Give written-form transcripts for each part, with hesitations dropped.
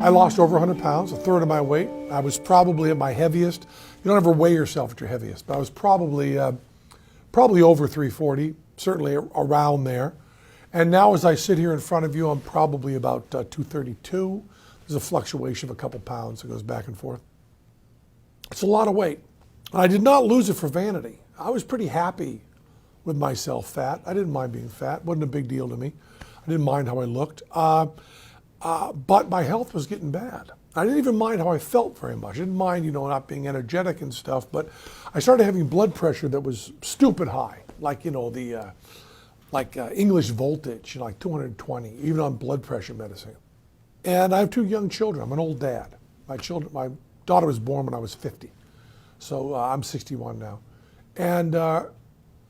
I lost over 100 pounds, a third of my weight. I was probably at my heaviest. You don't ever weigh yourself at your heaviest, but I was probably over 340, certainly around there. And now as I sit here in front of you, I'm probably about 232. There's a fluctuation of a couple pounds that goes back and forth. It's a lot of weight. I did not lose it for vanity. I was pretty happy with myself fat. I didn't mind being fat. Wasn't a big deal to me. I didn't mind how I looked. But my health was getting bad. I didn't even mind how I felt very much. I didn't mind, not being energetic and stuff, but I started having blood pressure that was stupid high, like, English voltage, like 220, even on blood pressure medicine. And I have two young children. I'm an old dad. My daughter was born when I was 50. So I'm 61 now. And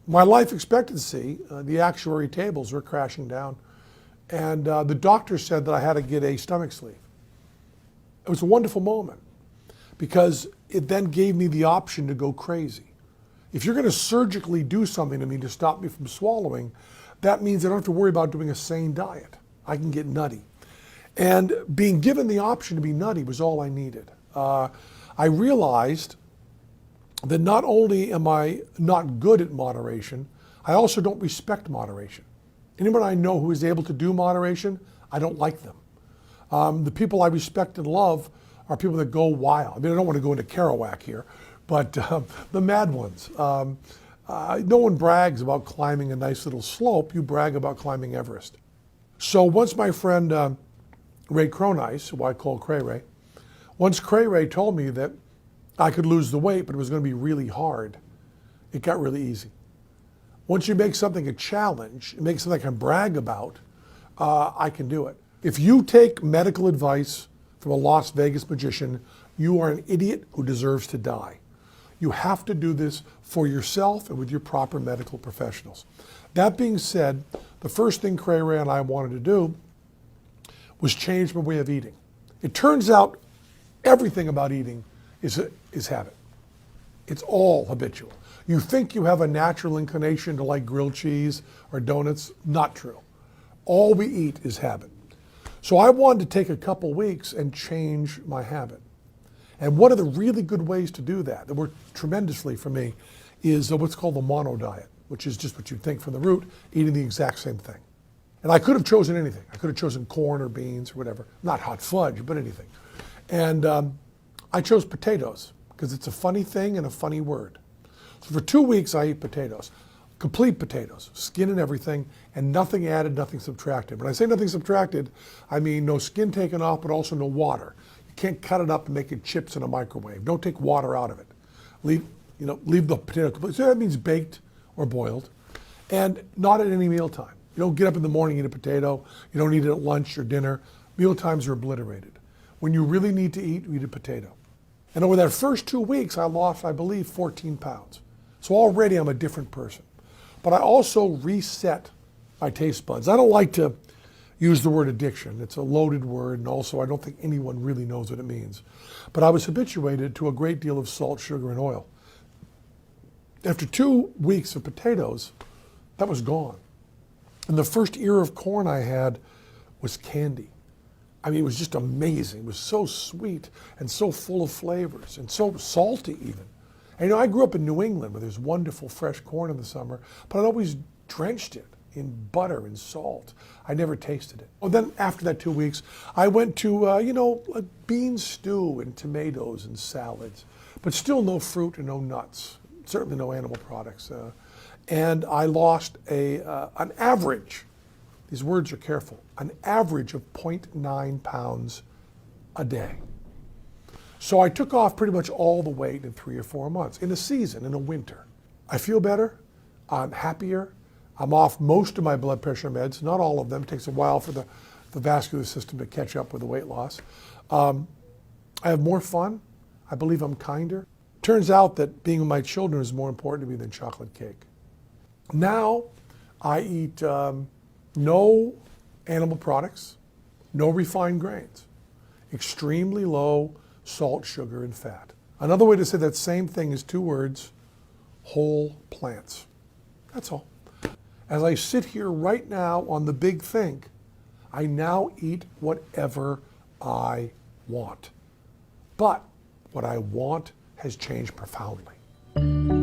my life expectancy, the actuary tables were crashing down. And the doctor said that I had to get a stomach sleeve. It was a wonderful moment because it then gave me the option to go crazy. If you're going to surgically do something to me to stop me from swallowing, that means I don't have to worry about doing a sane diet. I can get nutty. And being given the option to be nutty was all I needed. I realized that not only am I not good at moderation, I also don't respect moderation. Anyone I know who is able to do moderation, I don't like them. The people I respect and love are people that go wild. I mean, I don't want to go into Kerouac here, but the mad ones. No one brags about climbing a nice little slope. You brag about climbing Everest. So once my friend Ray Cronice, who I call Cray Ray, once Cray Ray told me that I could lose the weight, but it was going to be really hard, it got really easy. Once you make something a challenge, make something I can brag about, I can do it. If you take medical advice from a Las Vegas magician, you are an idiot who deserves to die. You have to do this for yourself and with your proper medical professionals. That being said, the first thing Cray Ray and I wanted to do was change my way of eating. It turns out everything about eating is habit. It's all habitual. You think you have a natural inclination to like grilled cheese or donuts. Not true. All we eat is habit. So I wanted to take a couple weeks and change my habit. And one of the really good ways to do that worked tremendously for me, is what's called the mono diet, which is just what you'd think from the root, eating the exact same thing. And I could have chosen anything. I could have chosen corn or beans or whatever. Not hot fudge, but anything. And I chose potatoes because it's a funny thing and a funny word. So for 2 weeks, I ate potatoes. Complete potatoes, skin and everything, and nothing added, nothing subtracted. When I say nothing subtracted, I mean no skin taken off, but also no water. You can't cut it up and make it chips in a microwave. Don't take water out of it. Leave the potato complete. So that means baked or boiled, and not at any meal time. You don't get up in the morning and eat a potato. You don't eat it at lunch or dinner. Meal times are obliterated. When you really need to eat, you eat a potato. And over that first 2 weeks, I lost, I believe, 14 pounds. So already I'm a different person. But I also reset my taste buds. I don't like to use the word addiction. It's a loaded word, and also I don't think anyone really knows what it means. But I was habituated to a great deal of salt, sugar, and oil. After 2 weeks of potatoes, that was gone. And the first ear of corn I had was candy. I mean, it was just amazing. It was so sweet and so full of flavors and so salty even. And I grew up in New England where there's wonderful fresh corn in the summer, but I'd always drenched it in butter and salt. I never tasted it. Well, then after that 2 weeks, I went to, a bean stew and tomatoes and salads, but still no fruit and no nuts, certainly no animal products. And I lost an average, these words are careful, an average of 0.9 pounds a day. So I took off pretty much all the weight in 3 or 4 months, in a season, in a winter. I feel better, I'm happier, I'm off most of my blood pressure meds, not all of them. It takes a while for the vascular system to catch up with the weight loss. I have more fun, I believe I'm kinder. Turns out that being with my children is more important to me than chocolate cake. Now I eat no animal products, no refined grains, extremely low salt, sugar, and fat. Another way to say that same thing is 2 words, whole plants. That's all. As I sit here right now on the big think, I now eat whatever I want. But what I want has changed profoundly.